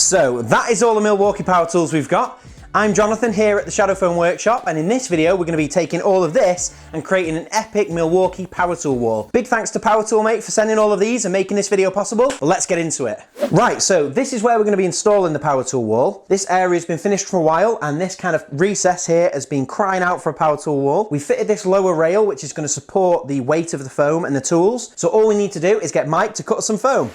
so that is all the Milwaukee power tools we've got. I'm Jonathan here at the Shadow Foam Workshop, and in this video we're going to be taking all of this and creating an epic Milwaukee power tool wall. Big thanks to Power Tool Mate for sending all of these and making this video possible. Well, let's get into it. Right, so this is where we're going to be installing the power tool wall. This area has been finished for a while, and this kind of recess here has been crying out for a power tool wall. We fitted this lower rail which is going to support the weight of the foam and the tools. So all we need to do is get Mike to cut us some foam.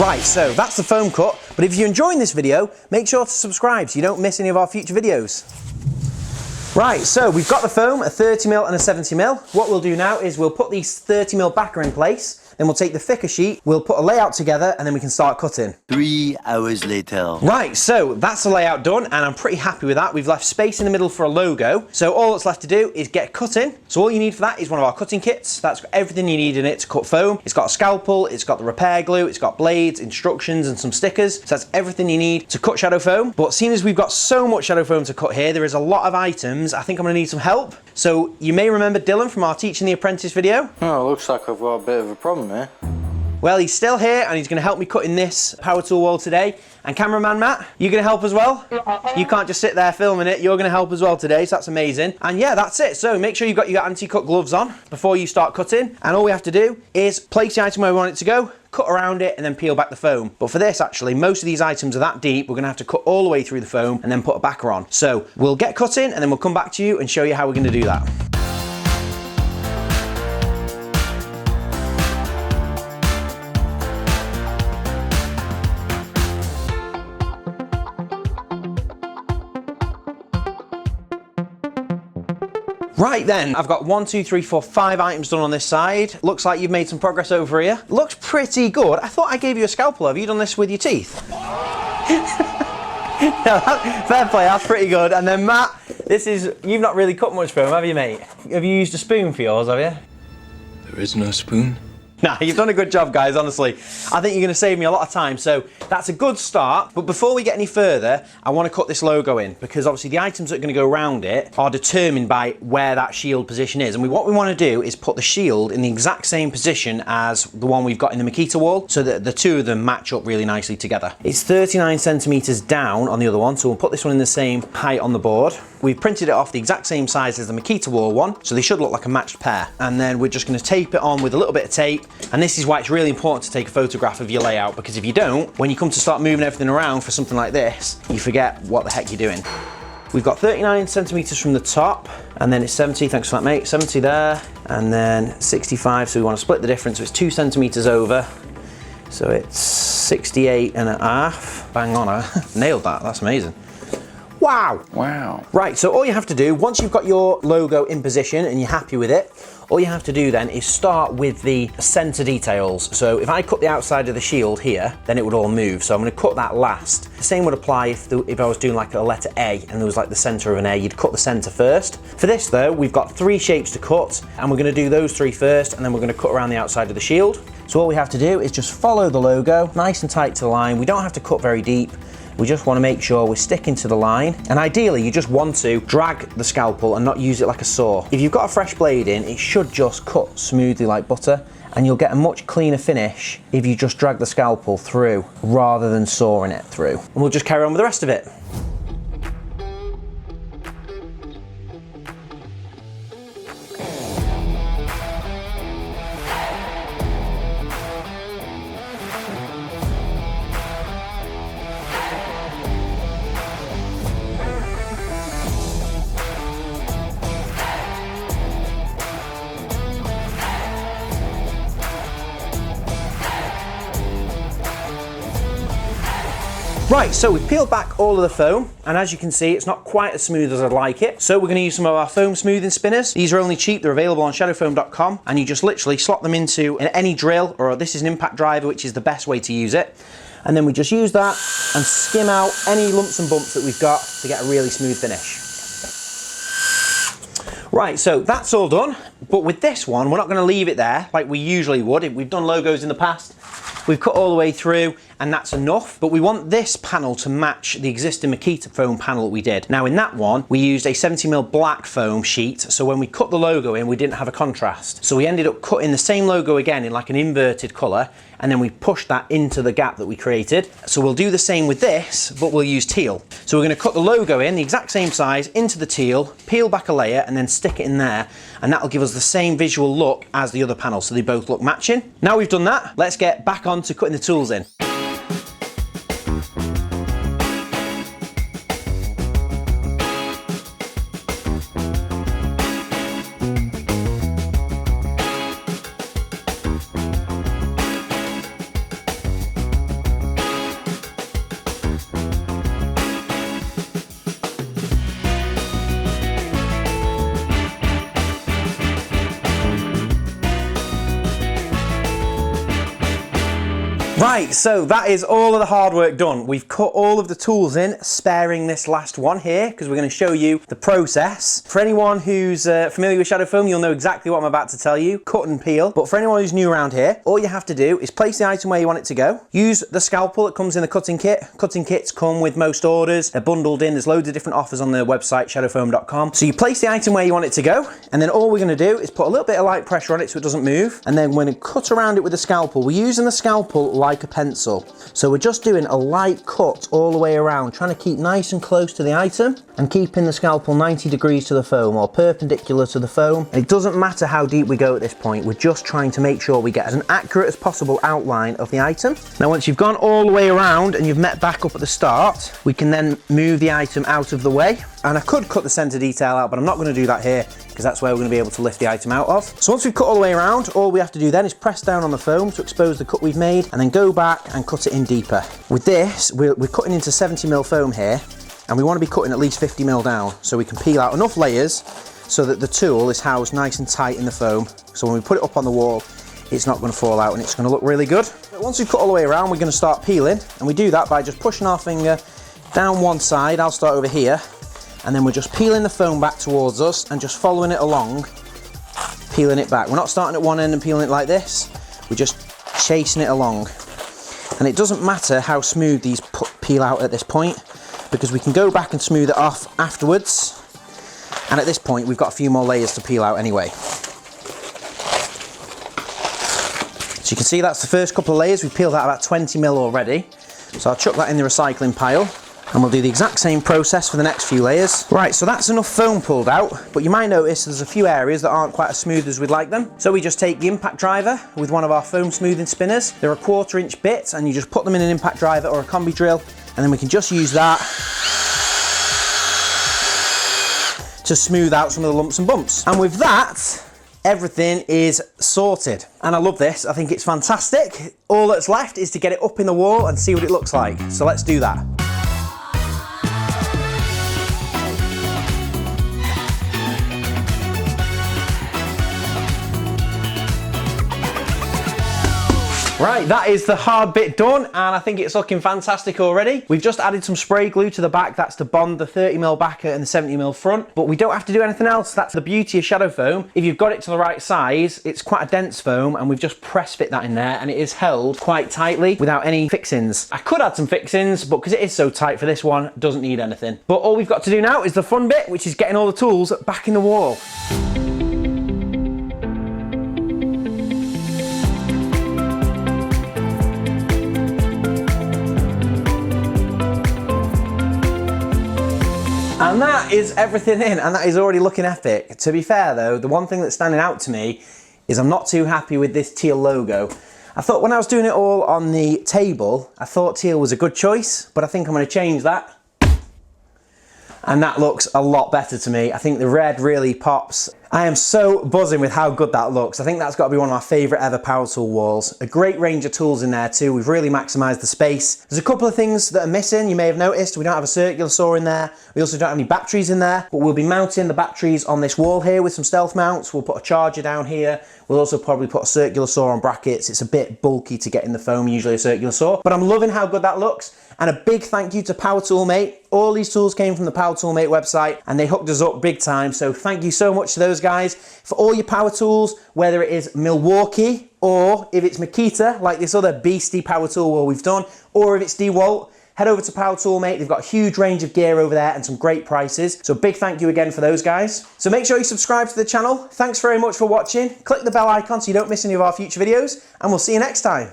Right, so that's the foam cut, but if you're enjoying this video, make sure to subscribe so you don't miss any of our future videos. Right, so we've got the foam, a 30mm and a 70mm. What we'll do now is we'll put these 30mm backer in place, then we'll take the thicker sheet, we'll put a layout together, and then we can start cutting. 3 hours later. Right, so that's the layout done, and I'm pretty happy with that. We've left space in the middle for a logo, so all that's left to do is get cutting. So all you need for that is one of our cutting kits. That's got everything you need in it to cut foam. It's got a scalpel, it's got the repair glue, it's got blades, instructions, and some stickers. So that's everything you need to cut shadow foam. But seeing as we've got so much shadow foam to cut here, there is a lot of items. I think I'm gonna need some help. So you may remember Dylan from our Teaching the Apprentice video. Oh, looks like I've got a bit of a problem here. Well, he's still here and he's going to help me cut in this power tool wall today. And cameraman Matt, you going to help as well? You can't just sit there filming it, you're going to help as well today, so that's amazing. And yeah, that's it. So make sure you've got your anti-cut gloves on before you start cutting. And all we have to do is place the item where we want it to go, cut around it, and then peel back the foam. But for this, actually, most of these items are that deep, we're going to have to cut all the way through the foam and then put a backer on. So we'll get cutting and then we'll come back to you and show you how we're going to do that. Right then, I've got 1, 2, 3, 4, 5 items done on this side. Looks like you've made some progress over here. Looks pretty good. I thought I gave you a scalpel. Have you done this with your teeth? No, fair play, that's pretty good. And then Matt, you've not really cut much foam, have you, mate? Have you used a spoon for yours, have you? There is no spoon. Nah, you've done a good job, guys, honestly. I think you're going to save me a lot of time, so that's a good start. But before we get any further, I want to cut this logo in, because obviously the items that are going to go around it are determined by where that shield position is. And what we want to do is put the shield in the exact same position as the one we've got in the Makita wall, so that the two of them match up really nicely together. It's 39 centimeters down on the other one, so we'll put this one in the same height on the board. We've printed it off the exact same size as the Makita wall one, so they should look like a matched pair. And then we're just going to tape it on with a little bit of tape. And this is why it's really important to take a photograph of your layout, because if you don't, when you come to start moving everything around for something like this, you forget what the heck you're doing. We've got 39 centimeters from the top, and then it's 70, thanks for that mate, 70 there, and then 65, so we want to split the difference, so it's 2 centimeters over. So it's 68 and a half. Bang on, I nailed that, that's amazing. Wow! Wow. Right, so all you have to do, once you've got your logo in position and you're happy with it, all you have to do then is start with the center details. So if I cut the outside of the shield here, then it would all move. So I'm going to cut that last. The same would apply if I was doing like a letter A and there was like the center of an A, you'd cut the center first. For this though, we've got 3 shapes to cut, and we're going to do those 3 first, and then we're going to cut around the outside of the shield. So all we have to do is just follow the logo, nice and tight to the line. We don't have to cut very deep. We just want to make sure we're sticking to the line, and ideally you just want to drag the scalpel and not use it like a saw. If you've got a fresh blade in, it should just cut smoothly like butter, and you'll get a much cleaner finish if you just drag the scalpel through rather than sawing it through. And we'll just carry on with the rest of it. Right, so we've peeled back all of the foam, and as you can see, it's not quite as smooth as I'd like it. So we're going to use some of our foam smoothing spinners. These are only cheap, they're available on shadowfoam.com, and you just literally slot them into any drill, or this is an impact driver, which is the best way to use it. And then we just use that and skim out any lumps and bumps that we've got to get a really smooth finish. Right, so that's all done, but with this one, we're not going to leave it there like we usually would. We've done logos in the past, we've cut all the way through, and that's enough. But we want this panel to match the existing Makita foam panel that we did. Now in that one, we used a 70mm black foam sheet, so when we cut the logo in, we didn't have a contrast. So we ended up cutting the same logo again in like an inverted colour, and then we pushed that into the gap that we created. So we'll do the same with this, but we'll use teal. So we're going to cut the logo in the exact same size into the teal, peel back a layer, and then stick it in there, and that'll give us the same visual look as the other panel, so they both look matching. Now we've done that, let's get back on to cutting the tools in. Right, so that is all of the hard work done. We've cut all of the tools in, sparing this last one here, because we're going to show you the process. For anyone who's familiar with shadow foam, you'll know exactly what I'm about to tell you, cut and peel. But for anyone who's new around here, all you have to do is place the item where you want it to go. Use the scalpel that comes in the cutting kit. Cutting kits come with most orders. They're bundled in. There's loads of different offers on the website, shadowfoam.com. So you place the item where you want it to go, and then all we're going to do is put a little bit of light pressure on it so it doesn't move, and then we're going to cut around it with a scalpel. We're using the scalpel like a pencil. So we're just doing a light cut all the way around, trying to keep nice and close to the item and keeping the scalpel 90 degrees to the foam or perpendicular to the foam. And it doesn't matter how deep we go at this point, we're just trying to make sure we get as an accurate as possible outline of the item. Now once you've gone all the way around and you've met back up at the start, we can then move the item out of the way. And I could cut the center detail out, but I'm not going to do that here because that's where we're going to be able to lift the item out of. So once we've cut all the way around, all we have to do then is press down on the foam to expose the cut we've made, and then go back and cut it in deeper. With this, we're cutting into 70mm foam here, and we want to be cutting at least 50mm down so we can peel out enough layers so that the tool is housed nice and tight in the foam. So when we put it up on the wall, it's not going to fall out and it's going to look really good. But once we've cut all the way around, we're going to start peeling, and we do that by just pushing our finger down one side. I'll start over here. And then we're just peeling the foam back towards us and just following it along, peeling it back. We're not starting at one end and peeling it like this, we're just chasing it along. And it doesn't matter how smooth these peel out at this point, because we can go back and smooth it off afterwards. And at this point, we've got a few more layers to peel out anyway. So you can see that's the first couple of layers. We've peeled out about 20mm already. So I'll chuck that in the recycling pile. And we'll do the exact same process for the next few layers. Right, so that's enough foam pulled out, but you might notice there's a few areas that aren't quite as smooth as we'd like them. So we just take the impact driver with one of our foam smoothing spinners. They're a 1/4 inch bit, and you just put them in an impact driver or a combi drill, and then we can just use that to smooth out some of the lumps and bumps. And with that, everything is sorted. And I love this, I think it's fantastic. All that's left is to get it up in the wall and see what it looks like. So let's do that. Right, that is the hard bit done, and I think it's looking fantastic already. We've just added some spray glue to the back, that's to bond the 30mm backer and the 70mm front, but we don't have to do anything else. That's the beauty of shadow foam. If you've got it to the right size, it's quite a dense foam, and we've just press fit that in there, and it is held quite tightly without any fixings. I could add some fixings, but because it is so tight for this one, it doesn't need anything. But all we've got to do now is the fun bit, which is getting all the tools back in the wall. And that is everything in, and that is already looking epic. To be fair though, the one thing that's standing out to me is I'm not too happy with this teal logo. I thought when I was doing it all on the table, I thought teal was a good choice, but I think I'm going to change that. And that looks a lot better to me. I think the red really pops. I am so buzzing with how good that looks. I think that's got to be one of my favourite ever power tool walls. A great range of tools in there too. We've really maximised the space. There's a couple of things that are missing. You may have noticed we don't have a circular saw in there. We also don't have any batteries in there, but we'll be mounting the batteries on this wall here with some stealth mounts. We'll put a charger down here. We'll also probably put a circular saw on brackets. It's a bit bulky to get in the foam, usually a circular saw, but I'm loving how good that looks. And a big thank you to Power Toolmate. All these tools came from the Power Toolmate website and they hooked us up big time. So thank you so much to those guys for all your power tools, whether it is Milwaukee or if it's Makita, like this other beastie power tool where we've done, or if it's DeWalt. Head over to Power Toolmate. They've got a huge range of gear over there and some great prices. So big thank you again for those guys. So make sure you subscribe to the channel. Thanks very much for watching. Click the bell icon so you don't miss any of our future videos, and we'll see you next time.